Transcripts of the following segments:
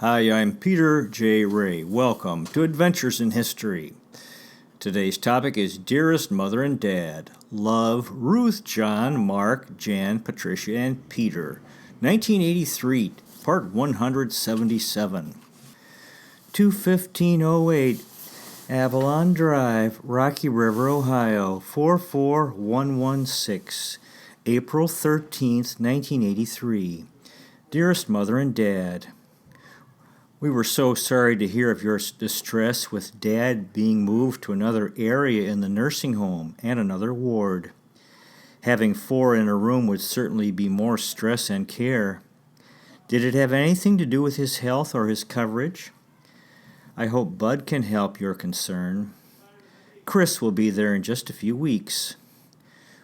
Hi, I'm Peter J. Ray. Welcome to Adventures in History. Today's topic is Dearest Mother and Dad. Love, Ruth, John, Mark, Jan, Patricia, and Peter. 1983, Part 177. 21508 Avalon Drive, Rocky River, Ohio, 44116. April 13th, 1983. Dearest Mother and Dad, we were so sorry to hear of your distress with Dad being moved to another area in the nursing home and another ward. Having 4 in a room would certainly be more stress and care. Did it have anything to do with his health or his coverage? I hope Bud can help your concern. Chris will be there in just a few weeks.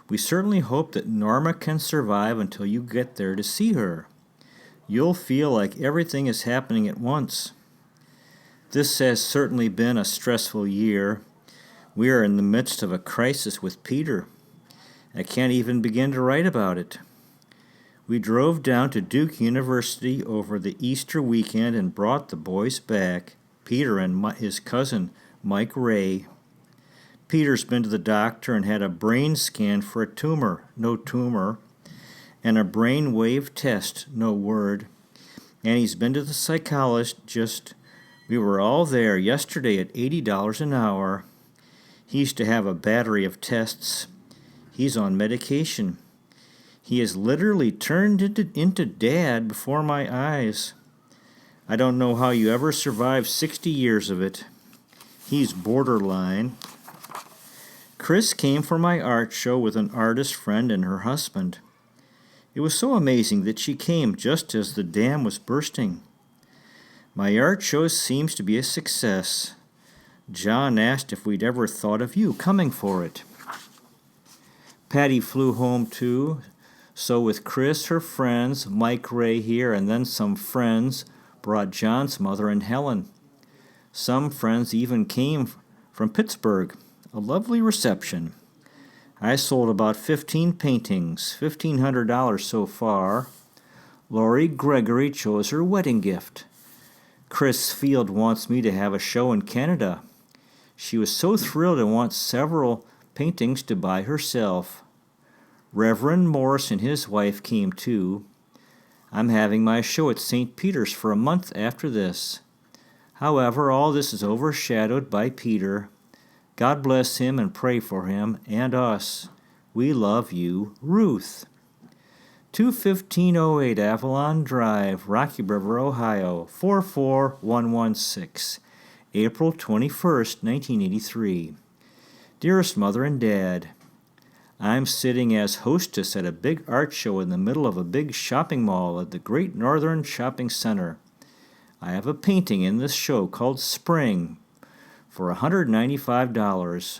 We certainly hope that Norma can survive until you get there to see her. You'll feel like everything is happening at once. This has certainly been a stressful year. We are in the midst of a crisis with Peter. I can't even begin to write about it. We drove down to Duke University over the Easter weekend and brought the boys back, Peter and his cousin, Mike Ray. Peter's been to the doctor and had a brain scan for a tumor, no tumor, and a brain wave test, no word. And he's been to the psychologist. We were all there yesterday at $80 an hour. He used to have a battery of tests. He's on medication. He has literally turned into Dad before my eyes. I don't know how you ever survived 60 years of it. He's borderline. Chris came for my art show with an artist friend and her husband. It was so amazing that she came just as the dam was bursting. My art show seems to be a success. John asked if we'd ever thought of you coming for it. Patty flew home too, so with Chris, her friends, Mike Ray here, and then some friends brought John's mother and Helen. Some friends even came from Pittsburgh. A lovely reception. I sold about 15 paintings, $1,500 so far. Lori Gregory chose her wedding gift. Chris Field wants me to have a show in Canada. She was so thrilled and wants several paintings to buy herself. Reverend Morris and his wife came too. I'm having my show at St. Peter's for a month after this. However, all this is overshadowed by Peter. God bless him and pray for him and us. We love you, Ruth. 21508 Avalon Drive, Rocky River, Ohio, 44116. April 21st, 1983. Dearest Mother and Dad, I'm sitting as hostess at a big art show in the middle of a big shopping mall at the Great Northern Shopping Center. I have a painting in this show called Spring for $195.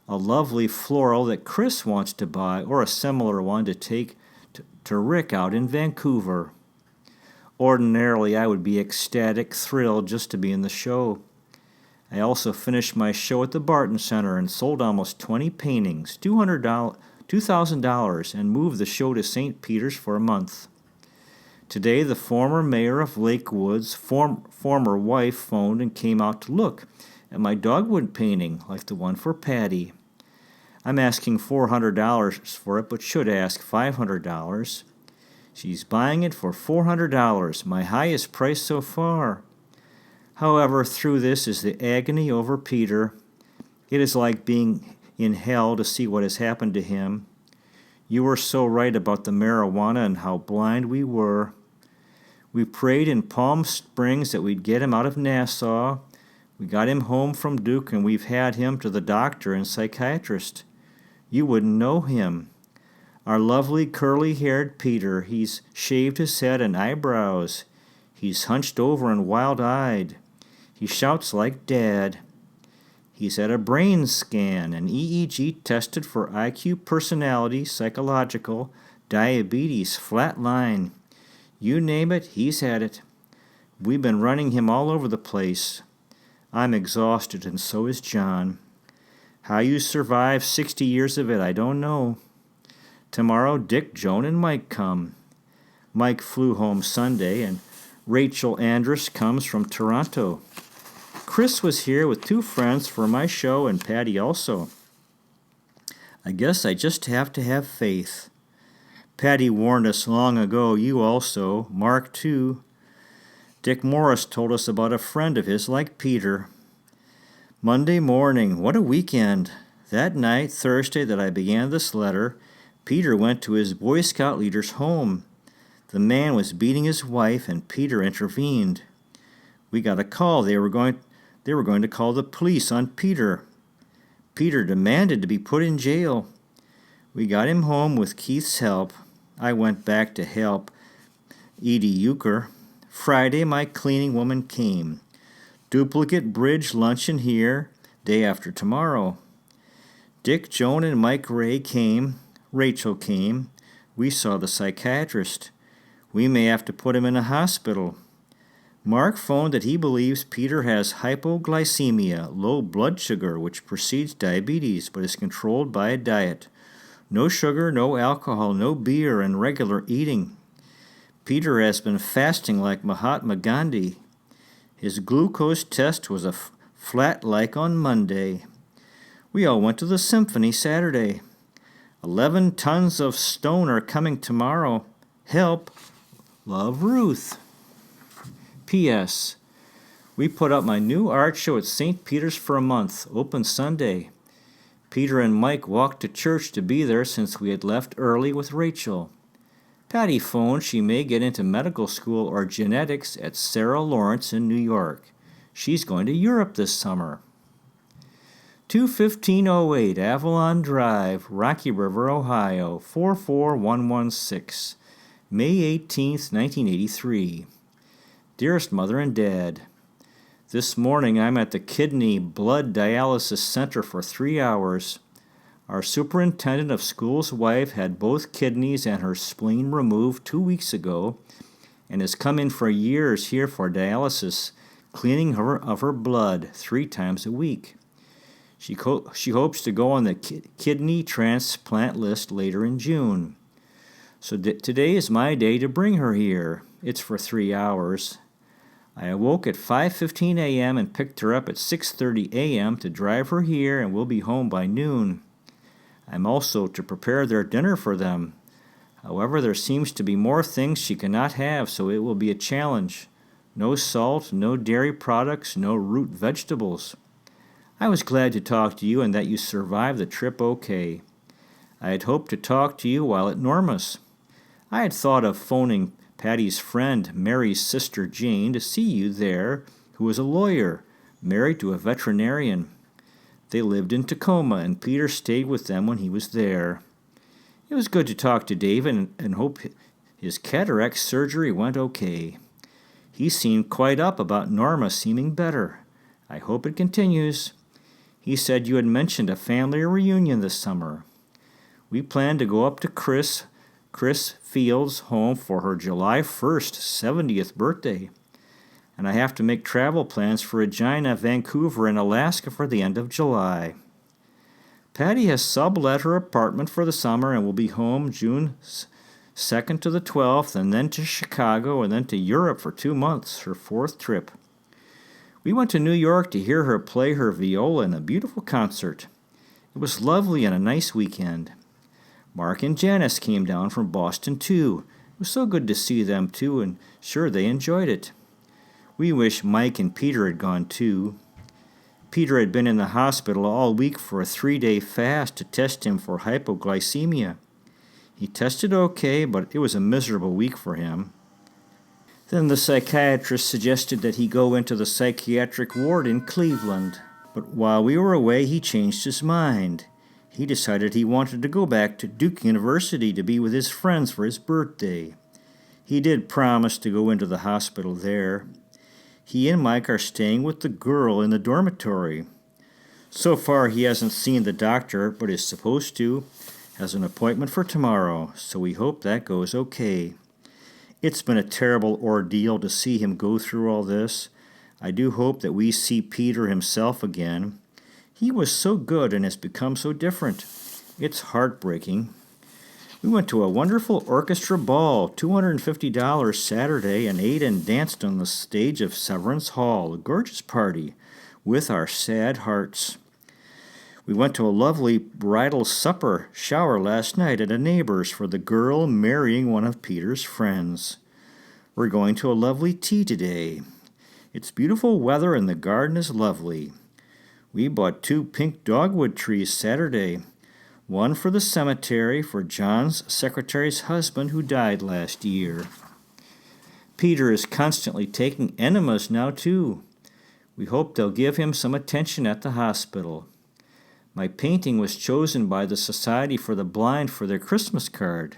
A lovely floral that Chris wants to buy, or a similar one to take to Rick out in Vancouver. Ordinarily, I would be ecstatic, thrilled just to be in the show. I also finished my show at the Barton Center and sold almost 20 paintings, $2,000, and moved the show to St. Peter's for a month. Today, the former mayor of Lakewood's former wife phoned and came out to look at my dogwood painting, like the one for Patty. I'm asking $400 for it, but should ask $500. She's buying it for $400, my highest price so far. However, through this is the agony over Peter. It is like being in hell to see what has happened to him. You were so right about the marijuana and how blind we were. We prayed in Palm Springs that we'd get him out of Nassau. We got him home from Duke, and we've had him to the doctor and psychiatrist. You wouldn't know him. Our lovely curly-haired Peter, he's shaved his head and eyebrows. He's hunched over and wild-eyed. He shouts like Dad. He's had a brain scan, an EEG tested for IQ, personality, psychological, diabetes, flat line. You name it, he's had it. We've been running him all over the place. I'm exhausted, and so is John. How you survive 60 years of it, I don't know. Tomorrow, Dick, Joan, and Mike come. Mike flew home Sunday, and Rachel Andrus comes from Toronto. Chris was here with 2 friends for my show and Patty also. I guess I just have to have faith. Patty warned us long ago, you also, Mark too. Dick Morris told us about a friend of his like Peter. Monday morning, what a weekend. That night, Thursday, that I began this letter, Peter went to his Boy Scout leader's home. The man was beating his wife, and Peter intervened. We got a call. They were going to call the police on Peter. Peter demanded to be put in jail. We got him home with Keith's help. I went back to help Edie Euchre. Friday, my cleaning woman came. Duplicate bridge luncheon here, day after tomorrow. Dick, Joan, and Mike Ray came. Rachel came. We saw the psychiatrist. We may have to put him in a hospital. Mark phoned that he believes Peter has hypoglycemia, low blood sugar, which precedes diabetes, but is controlled by a diet. No sugar, no alcohol, no beer, and regular eating. Peter has been fasting like Mahatma Gandhi. His glucose test was a flat like on Monday. We all went to the symphony Saturday. 11 tons of stone are coming tomorrow. Help. Love, Ruth. P.S. We put up my new art show at St. Peter's for a month, open Sunday. Peter and Mike walked to church to be there since we had left early with Rachel. Patty phoned she may get into medical school or genetics at Sarah Lawrence in New York. She's going to Europe this summer. 21508 Avalon Drive, Rocky River, Ohio, 44116, May 18th, 1983. Dearest Mother and Dad, this morning I'm at the Kidney Blood Dialysis Center for 3 hours. Our superintendent of school's wife had both kidneys and her spleen removed 2 weeks ago and has come in for years here for dialysis, cleaning her of her blood 3 times a week. She hopes to go on the kidney transplant list later in June. So today is my day to bring her here. It's for 3 hours. I awoke at 5:15 a.m. and picked her up at 6:30 a.m. to drive her here, and we'll be home by noon. I'm also to prepare their dinner for them. However, there seems to be more things she cannot have, so it will be a challenge. No salt, no dairy products, no root vegetables. I was glad to talk to you and that you survived the trip okay. I had hoped to talk to you while at Norma's. I had thought of phoning Patty's friend, Mary's sister Jane, to see you there, who was a lawyer, married to a veterinarian. They lived in Tacoma, and Peter stayed with them when he was there. It was good to talk to David and hope his cataract surgery went okay. He seemed quite up about Norma seeming better. I hope it continues. He said you had mentioned a family reunion this summer. We plan to go up to Chris Field's home for her July 1st, 70th birthday. And I have to make travel plans for Regina, Vancouver, and Alaska for the end of July. Patty has sublet her apartment for the summer and will be home June 2nd to the 12th, and then to Chicago, and then to Europe for 2 months, her 4th trip. We went to New York to hear her play her viola in a beautiful concert. It was lovely and a nice weekend. Mark and Janice came down from Boston, too. It was so good to see them, too, and sure they enjoyed it. We wish Mike and Peter had gone, too. Peter had been in the hospital all week for a 3-day fast to test him for hypoglycemia. He tested okay, but it was a miserable week for him. Then the psychiatrist suggested that he go into the psychiatric ward in Cleveland. But while we were away, he changed his mind. He decided he wanted to go back to Duke University to be with his friends for his birthday. He did promise to go into the hospital there. He and Mike are staying with the girl in the dormitory. So far, he hasn't seen the doctor, but is supposed to. Has an appointment for tomorrow, so we hope that goes okay. It's been a terrible ordeal to see him go through all this. I do hope that we see Peter himself again. He was so good and has become so different. It's heartbreaking. We went to a wonderful orchestra ball, $250 Saturday, and ate and danced on the stage of Severance Hall, a gorgeous party, with our sad hearts. We went to a lovely bridal supper shower last night at a neighbor's for the girl marrying one of Peter's friends. We're going to a lovely tea today. It's beautiful weather and the garden is lovely. We bought 2 pink dogwood trees Saturday. One for the cemetery for John's secretary's husband who died last year. Peter is constantly taking enemas now, too. We hope they'll give him some attention at the hospital. My painting was chosen by the Society for the Blind for their Christmas card.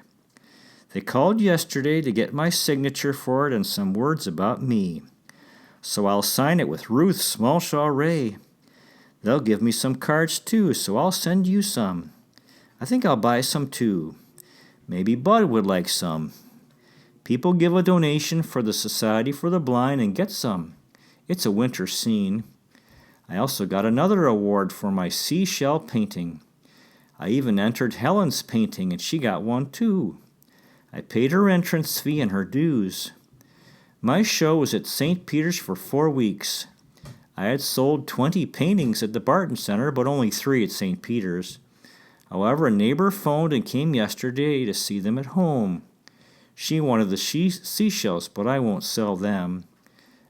They called yesterday to get my signature for it and some words about me. So I'll sign it with Ruth Smallshaw Ray. They'll give me some cards, too, so I'll send you some. I think I'll buy some too. Maybe Bud would like some. People give a donation for the Society for the Blind and get some. It's a winter scene. I also got another award for my seashell painting. I even entered Helen's painting and she got one too. I paid her entrance fee and her dues. My show was at St. Peter's for 4 weeks. I had sold 20 paintings at the Barton Center, but only 3 at St. Peter's. However, a neighbor phoned and came yesterday to see them at home. She wanted the seashells, but I won't sell them.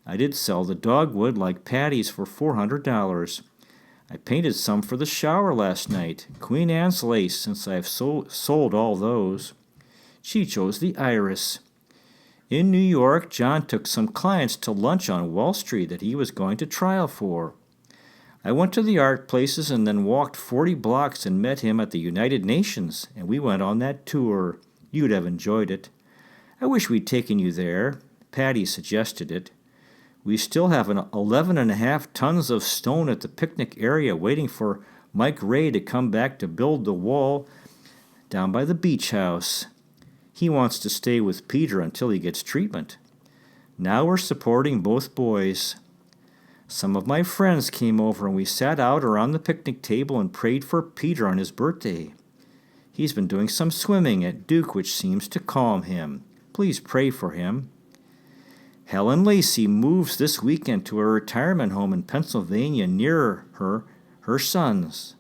I did sell the dogwood like Patty's for $400. I painted some for the shower last night, Queen Anne's lace, since I've sold all those. She chose the iris. In New York, John took some clients to lunch on Wall Street that he was going to trial for. I went to the art places and then walked 40 blocks and met him at the United Nations, and we went on that tour. You'd have enjoyed it. I wish we'd taken you there. Patty suggested it. We still have 11.5 tons of stone at the picnic area waiting for Mike Ray to come back to build the wall down by the beach house. He wants to stay with Peter until he gets treatment. Now we're supporting both boys. Some of my friends came over and we sat out around the picnic table and prayed for Peter on his birthday. He's been doing some swimming at Duke, which seems to calm him. Please pray for him. Helen Lacey moves this weekend to a retirement home in Pennsylvania near her sons.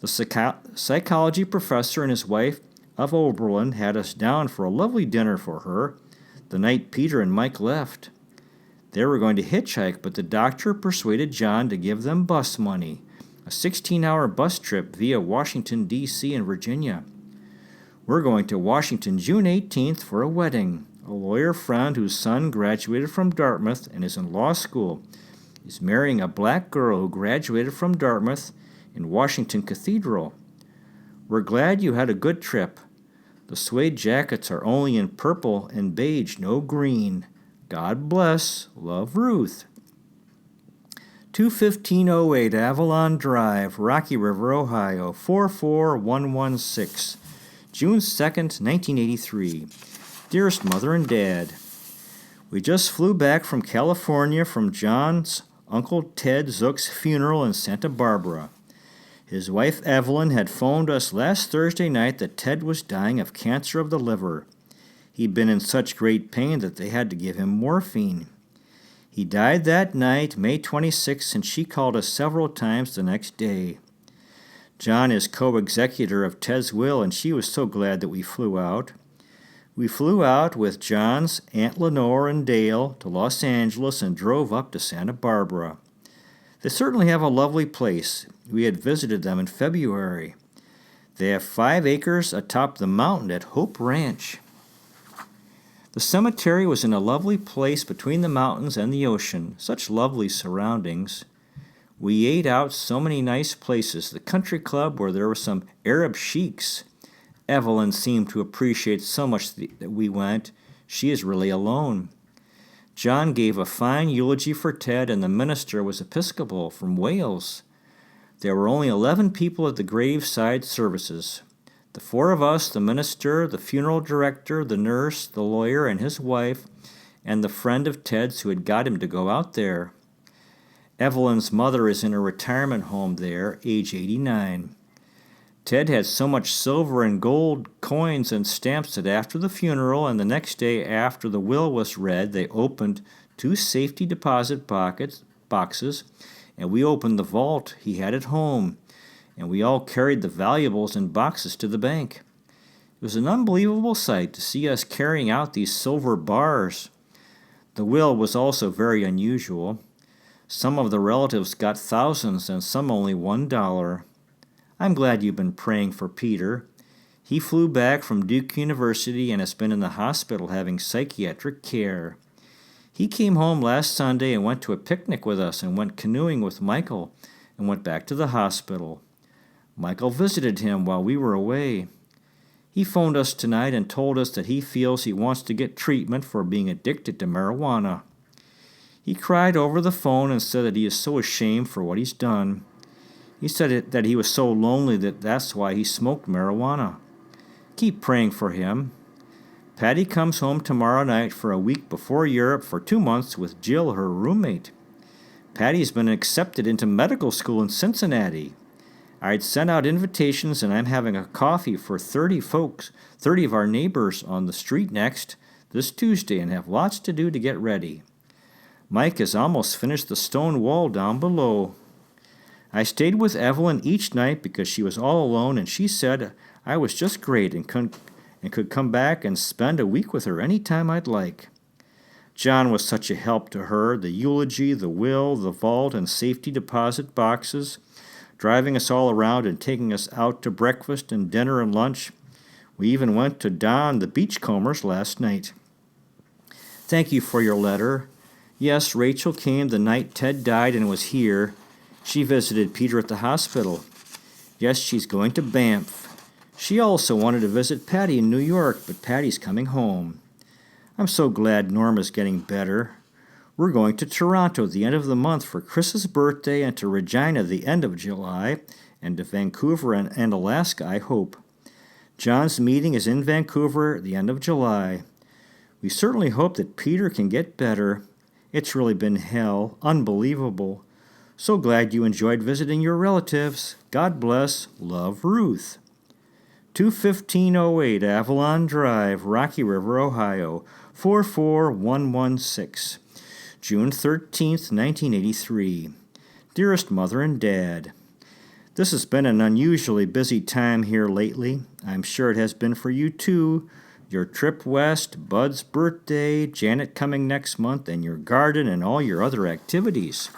The psychology professor and his wife of Oberlin had us down for a lovely dinner for her the night Peter and Mike left. They were going to hitchhike, but the doctor persuaded John to give them bus money, a 16-hour bus trip via Washington, D.C. and Virginia. We're going to Washington June 18th for a wedding. A lawyer friend whose son graduated from Dartmouth and is in law school is marrying a black girl who graduated from Dartmouth in Washington Cathedral. We're glad you had a good trip. The suede jackets are only in purple and beige, no green. God bless. Love, Ruth. 21508 Avalon Drive, Rocky River, Ohio, 44116, June 2nd, 1983. Dearest Mother and Dad, we just flew back from California from John's Uncle Ted Zook's funeral in Santa Barbara. His wife Evelyn had phoned us last Thursday night that Ted was dying of cancer of the liver. He'd been in such great pain that they had to give him morphine. He died that night, May 26, and she called us several times the next day. John is co-executor of Ted's will, and she was so glad that we flew out. We flew out with John's Aunt Lenore and Dale to Los Angeles and drove up to Santa Barbara. They certainly have a lovely place. We had visited them in February. They have 5 acres atop the mountain at Hope Ranch. The cemetery was in a lovely place between the mountains and the ocean. Such lovely surroundings. We ate out so many nice places. The country club where there were some Arab sheiks. Evelyn seemed to appreciate so much that we went. She is really alone. John gave a fine eulogy for Ted, and the minister was Episcopal from Wales. There were only 11 people at the graveside services. The 4 of us, the minister, the funeral director, the nurse, the lawyer, and his wife, and the friend of Ted's who had got him to go out there. Evelyn's mother is in a retirement home there, age 89. Ted had so much silver and gold coins and stamps that after the funeral and the next day after the will was read, they opened 2 safety deposit boxes, and we opened the vault he had at home, and we all carried the valuables in boxes to the bank. It was an unbelievable sight to see us carrying out these silver bars. The will was also very unusual. Some of the relatives got thousands and some only $1. I'm glad you've been praying for Peter. He flew back from Duke University and has been in the hospital having psychiatric care. He came home last Sunday and went to a picnic with us and went canoeing with Michael and went back to the hospital. Michael visited him while we were away. He phoned us tonight and told us that he feels he wants to get treatment for being addicted to marijuana. He cried over the phone and said that he is so ashamed for what he's done. He said that he was so lonely that's why he smoked marijuana. Keep praying for him. Patty comes home tomorrow night for a week before Europe for 2 months with Jill, her roommate. Patty's been accepted into medical school in Cincinnati. I'd sent out invitations and I'm having a coffee for 30 of our neighbors on the street next this Tuesday and have lots to do to get ready. Mike has almost finished the stone wall down below. I stayed with Evelyn each night because she was all alone, and she said I was just great and could come back and spend a week with her any time I'd like. John was such a help to her, the eulogy, the will, the vault, and safety deposit boxes, driving us all around and taking us out to breakfast and dinner and lunch. We even went to Don the Beachcombers last night. Thank you for your letter. Yes, Rachel came the night Ted died and was here. She visited Peter at the hospital. Yes, she's going to Banff. She also wanted to visit Patty in New York, but Patty's coming home. I'm so glad Norma's getting better. We're going to Toronto the end of the month for Chris's birthday and to Regina the end of July, and to Vancouver and Alaska, I hope. John's meeting is in Vancouver the end of July. We certainly hope that Peter can get better. It's really been hell, unbelievable. So glad you enjoyed visiting your relatives. God bless. Love, Ruth. 21508 Avalon Drive, Rocky River, Ohio, 44116. June 13th, 1983. Dearest Mother and Dad, this has been an unusually busy time here lately. I'm sure it has been for you too. Your trip west, Bud's birthday, Janet coming next month, and your garden and all your other activities.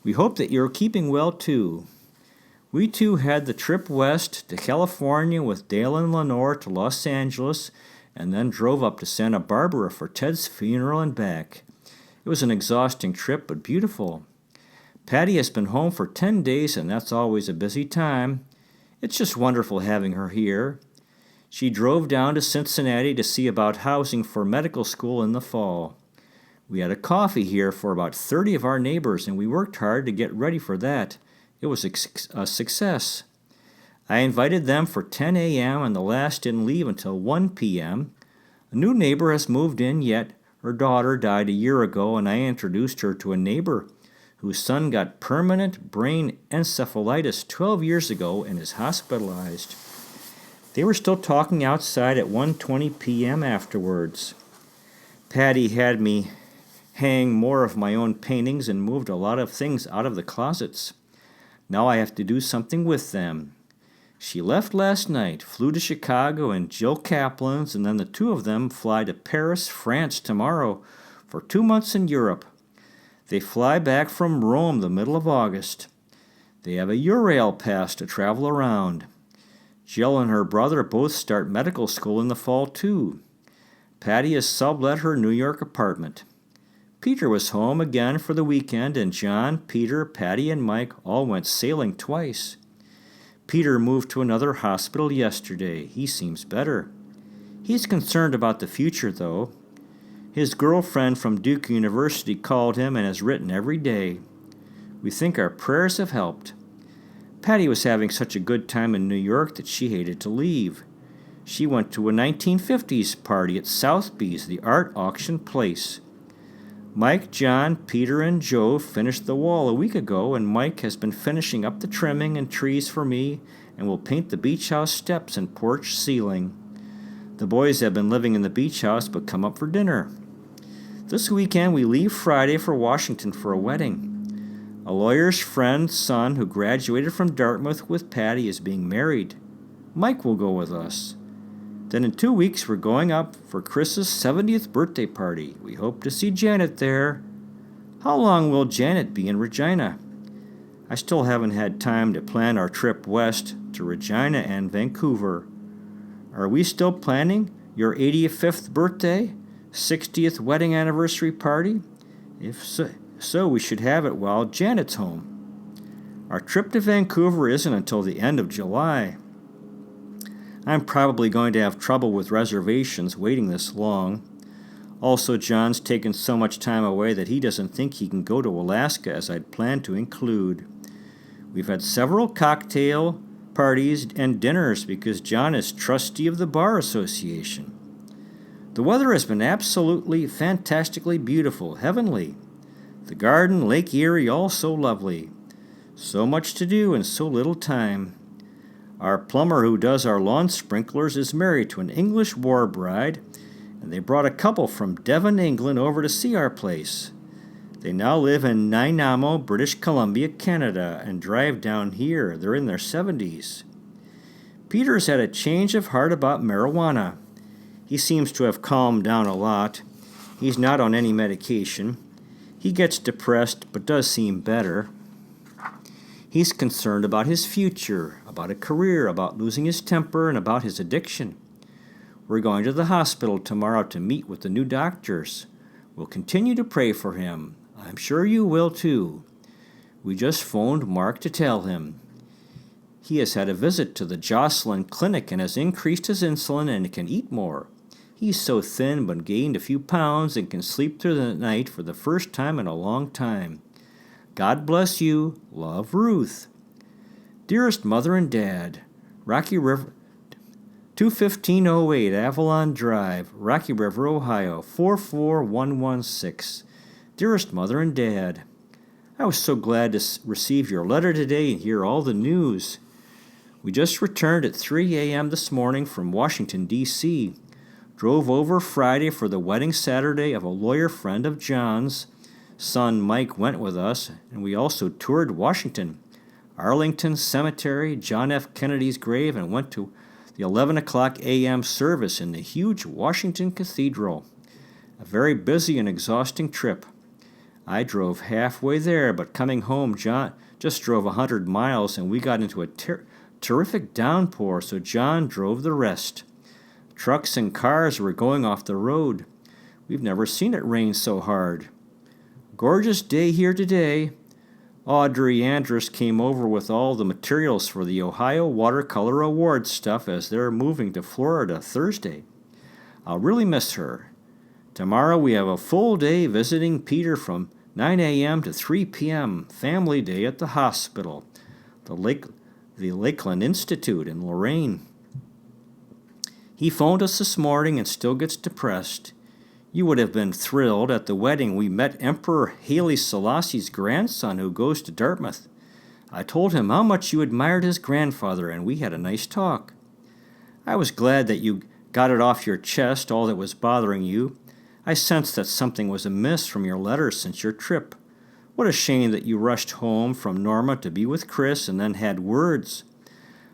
We hope that you're keeping well, too. We, too, had the trip west to California with Dale and Lenore to Los Angeles, and then drove up to Santa Barbara for Ted's funeral and back. It was an exhausting trip, but beautiful. Patty has been home for 10 days, and that's always a busy time. It's just wonderful having her here. She drove down to Cincinnati to see about housing for medical school in the fall. We had a coffee here for about 30 of our neighbors, and we worked hard to get ready for that. It was a success. I invited them for 10 a.m., and the last didn't leave until 1 p.m. A new neighbor has moved in, yet her daughter died a year ago, and I introduced her to a neighbor whose son got permanent brain encephalitis 12 years ago and is hospitalized. They were still talking outside at 1:20 p.m. afterwards. Patty had me hang more of my own paintings and moved a lot of things out of the closets. Now I have to do something with them. She left last night, flew to Chicago and Jill Kaplan's, and then the two of them fly to Paris, France tomorrow for 2 months in Europe. They fly back from Rome the middle of August. They have a Eurail pass to travel around. Jill and her brother both start medical school in the fall, too. Patty has sublet her New York apartment. Peter was home again for the weekend, and John, Peter, Patty, and Mike all went sailing twice. Peter moved to another hospital yesterday. He seems better. He's concerned about the future, though. His girlfriend from Duke University called him and has written every day. We think our prayers have helped. Patty was having such a good time in New York that she hated to leave. She went to a 1950s party at Sotheby's, the art auction place. Mike, John, Peter, and Joe finished the wall a week ago, and Mike has been finishing up the trimming and trees for me and we'll paint the beach house steps and porch ceiling. The boys have been living in the beach house but come up for dinner. This weekend we leave Friday for Washington for a wedding. A lawyer's friend's son who graduated from Dartmouth with Patty is being married. Mike will go with us. Then in 2 weeks we're going up for Chris's 70th birthday party. We hope to see Janet there. How long will Janet be in Regina? I still haven't had time to plan our trip west to Regina and Vancouver. Are we still planning your 85th birthday, 60th wedding anniversary party? If so, we should have it while Janet's home. Our trip to Vancouver isn't until the end of July. I'm probably going to have trouble with reservations waiting this long. Also, John's taken so much time away that he doesn't think he can go to Alaska as I'd planned to include. We've had several cocktail parties and dinners because John is trustee of the Bar Association. The weather has been absolutely fantastically beautiful, heavenly. The garden, Lake Erie, all so lovely. So much to do and so little time. Our plumber who does our lawn sprinklers is married to an English war bride, and they brought a couple from Devon, England over to see our place. They now live in Nanaimo, British Columbia, Canada, and drive down here. They're in their 70s. Peter's had a change of heart about marijuana. He seems to have calmed down a lot. He's not on any medication. He gets depressed, but does seem better. He's concerned about his future, about a career, about losing his temper, and about his addiction. We're going to the hospital tomorrow to meet with the new doctors. We'll continue to pray for him. I'm sure you will too. We just phoned Mark to tell him. He has had a visit to the Jocelyn Clinic and has increased his insulin and can eat more. He's so thin but gained a few pounds and can sleep through the night for the first time in a long time. God bless you. Love, Ruth. Dearest Mother and Dad, Rocky River, 21508 Avalon Drive, Rocky River, Ohio, 44116. Dearest Mother and Dad, I was so glad to receive your letter today and hear all the news. We just returned at 3 a.m. this morning from Washington, D.C., drove over Friday for the wedding Saturday of a lawyer friend of John's. Son Mike went with us, and we also toured Washington, Arlington Cemetery, John F. Kennedy's grave, and went to the 11 o'clock a.m. service in the huge Washington Cathedral. A very busy and exhausting trip. I drove halfway there, but coming home, John just drove 100 miles, and we got into a terrific downpour, so John drove the rest. Trucks and cars were going off the road. We've never seen it rain so hard. Gorgeous day here today. Audrey Andrus came over with all the materials for the Ohio Watercolor Awards stuff as they're moving to Florida Thursday. I'll really miss her. Tomorrow we have a full day visiting Peter from 9 a.m. to 3 p.m. Family day at the hospital, the Lakeland Institute in Lorraine. He phoned us this morning and still gets depressed. You would have been thrilled. At the wedding we met Emperor Haile Selassie's grandson who goes to Dartmouth. I told him how much you admired his grandfather, and we had a nice talk. I was glad that you got it off your chest, all that was bothering you. I sensed that something was amiss from your letter since your trip. What a shame that you rushed home from Norma to be with Chris and then had words.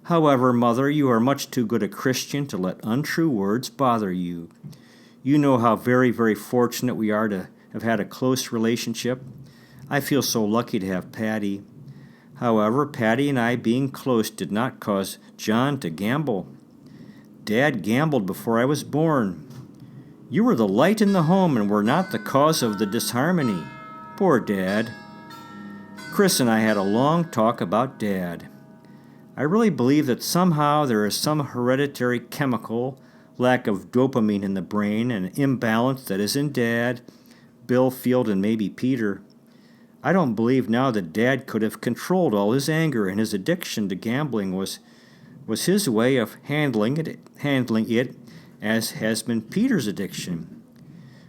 However, Mother, you are much too good a Christian to let untrue words bother you. You know how very, very fortunate we are to have had a close relationship. I feel so lucky to have Patty. However, Patty and I being close did not cause John to gamble. Dad gambled before I was born. You were the light in the home and were not the cause of the disharmony. Poor Dad. Chris and I had a long talk about Dad. I really believe that somehow there is some hereditary chemical, lack of dopamine in the brain, and imbalance that is in Dad, Bill, Field, and maybe Peter. I don't believe now that Dad could have controlled all his anger, and his addiction to gambling was his way of handling it, as has been Peter's addiction.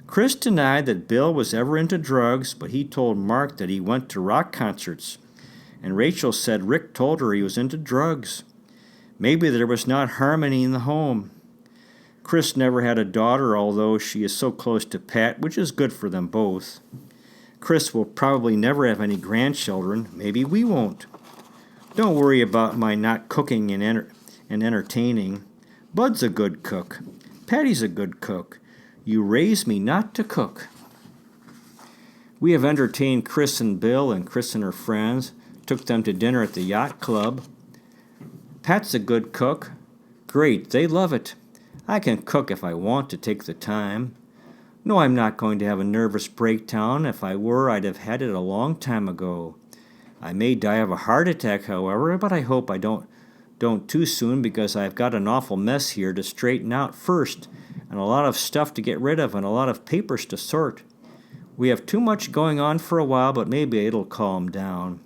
Chris denied that Bill was ever into drugs, but he told Mark that he went to rock concerts, and Rachel said Rick told her he was into drugs. Maybe there was not harmony in the home. Chris never had a daughter, although she is so close to Pat, which is good for them both. Chris will probably never have any grandchildren. Maybe we won't. Don't worry about my not cooking and entertaining. Bud's a good cook. Patty's a good cook. You raised me not to cook. We have entertained Chris and Bill and Chris and her friends, took them to dinner at the yacht club. Pat's a good cook. Great, they love it. I can cook if I want to take the time. No, I'm not going to have a nervous breakdown. If I were, I'd have had it a long time ago. I may die of a heart attack, however, but I hope I don't too soon, because I've got an awful mess here to straighten out first, and a lot of stuff to get rid of, and a lot of papers to sort. We have too much going on for a while, but maybe it'll calm down.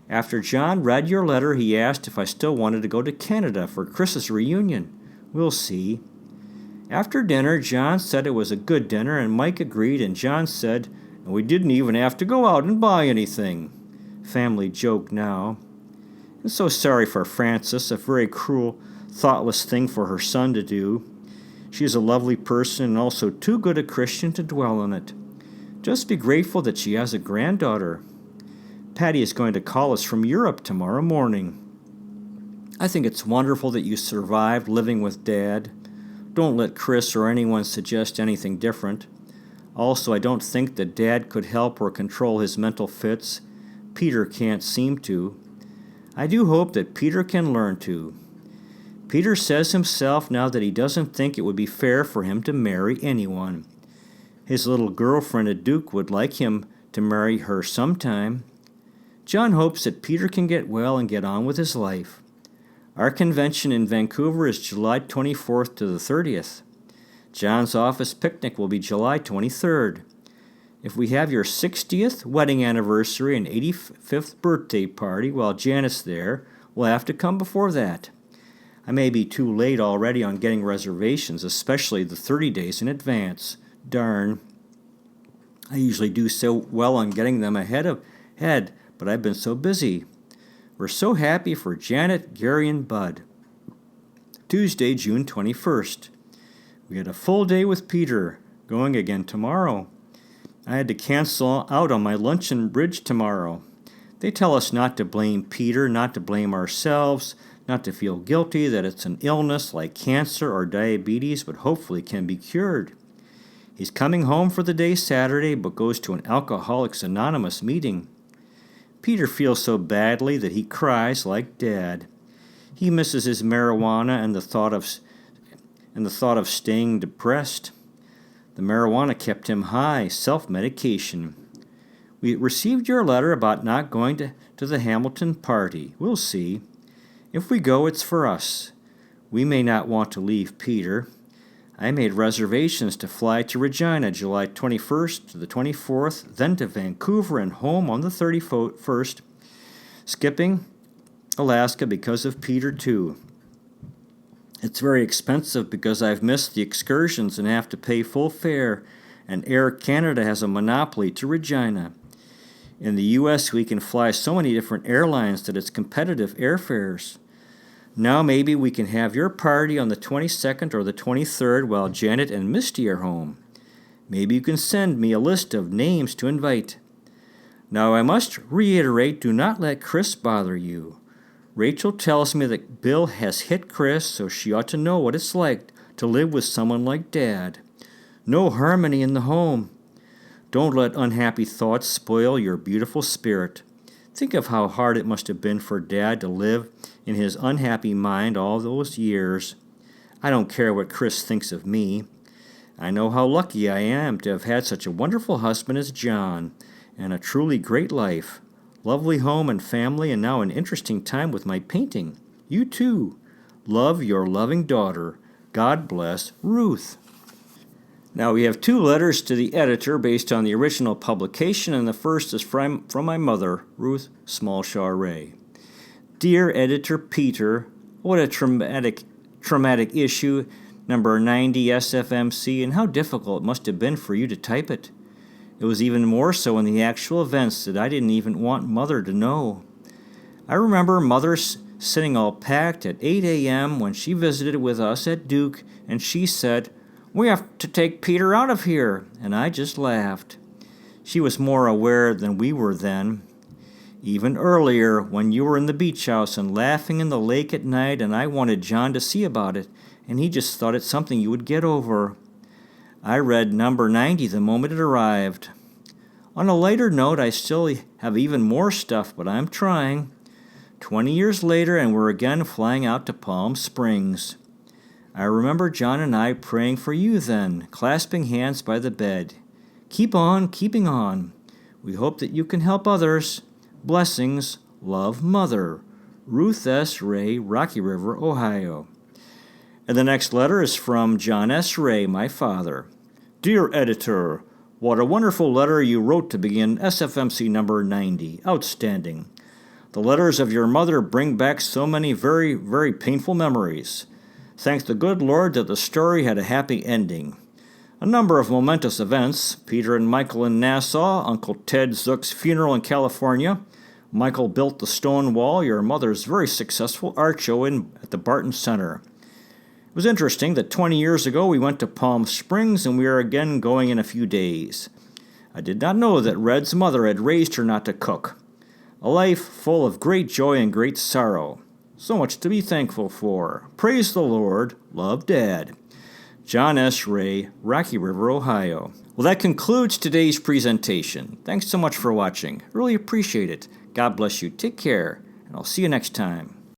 After John read your letter, he asked if I still wanted to go to Canada for Chris's reunion. We'll see. After dinner, John said it was a good dinner, and Mike agreed, and John said, and we didn't even have to go out and buy anything. Family joke now. I'm so sorry for Frances, a very cruel, thoughtless thing for her son to do. She is a lovely person and also too good a Christian to dwell on it. Just be grateful that she has a granddaughter. Patty is going to call us from Europe tomorrow morning. I think it's wonderful that you survived living with Dad. Don't let Chris or anyone suggest anything different. Also, I don't think that Dad could help or control his mental fits. Peter can't seem to. I do hope that Peter can learn to. Peter says himself now that he doesn't think it would be fair for him to marry anyone. His little girlfriend at Duke would like him to marry her sometime. John hopes that Peter can get well and get on with his life. Our convention in Vancouver is July 24th to the 30th. John's office picnic will be July 23rd. If we have your 60th wedding anniversary and 85th birthday party while Janet's there, we'll have to come before that. I may be too late already on getting reservations, especially the 30 days in advance. Darn. I usually do so well on getting them ahead, but I've been so busy. We're so happy for Janet, Gary, and Bud. Tuesday, June 21st. We had a full day with Peter, going again tomorrow. I had to cancel out on my luncheon bridge tomorrow. They tell us not to blame Peter, not to blame ourselves, not to feel guilty that it's an illness like cancer or diabetes, but hopefully can be cured. He's coming home for the day Saturday, but goes to an Alcoholics Anonymous meeting. Peter feels so badly that he cries like Dad. He misses his marijuana and the thought of staying depressed. The marijuana kept him high, self-medication. We received your letter about not going to the Hamilton party. We'll see. If we go, it's for us. We may not want to leave Peter. I made reservations to fly to Regina July 21st to the 24th, then to Vancouver and home on the 31st, skipping Alaska because of Peter, too. It's very expensive because I've missed the excursions and have to pay full fare, and Air Canada has a monopoly to Regina. In the U.S., we can fly so many different airlines that it's competitive airfares. Now maybe we can have your party on the 22nd or the 23rd while Janet and Misty are home. Maybe you can send me a list of names to invite. Now I must reiterate, do not let Chris bother you. Rachel tells me that Bill has hit Chris, so she ought to know what it's like to live with someone like Dad. No harmony in the home. Don't let unhappy thoughts spoil your beautiful spirit. Think of how hard it must have been for Dad to live in his unhappy mind all those years. I don't care what Chris thinks of me. I know how lucky I am to have had such a wonderful husband as John, and a truly great life. Lovely home and family, and now an interesting time with my painting. You too. Love, your loving daughter. God bless, Ruth. Now we have 2 letters to the editor based on the original publication, and the first is from my mother, Ruth Smallshaw Ray. Dear Editor Peter, what a traumatic issue, number 90 SFMC, and how difficult it must have been for you to type it. It was even more so in the actual events that I didn't even want Mother to know. I remember Mother sitting all packed at 8 a.m. when she visited with us at Duke, and she said, "We have to take Peter out of here," and I just laughed. She was more aware than we were then. Even earlier, when you were in the beach house and laughing in the lake at night, and I wanted John to see about it, and he just thought it's something you would get over. I read number 90 the moment it arrived. On a lighter note, I still have even more stuff, but I'm trying. 20 years later, and we're again flying out to Palm Springs. I remember John and I praying for you then, clasping hands by the bed. Keep on keeping on. We hope that you can help others. Blessings, love, Mother. Ruth S. Ray, Rocky River, Ohio. And the next letter is from John S. Ray, my father. Dear Editor, what a wonderful letter you wrote to begin SFMC number 90. Outstanding. The letters of your mother bring back so many very, very painful memories. Thank the good Lord that the story had a happy ending. A number of momentous events, Peter and Michael in Nassau, Uncle Ted Zook's funeral in California. Michael built the stone wall, your mother's very successful art show at the Barton Center. It was interesting that 20 years ago we went to Palm Springs and we are again going in a few days. I did not know that Red's mother had raised her not to cook. A life full of great joy and great sorrow. So much to be thankful for. Praise the Lord. Love, Dad. John S. Ray, Rocky River, Ohio. Well, that concludes today's presentation. Thanks so much for watching. Really appreciate it. God bless you. Take care, and I'll see you next time.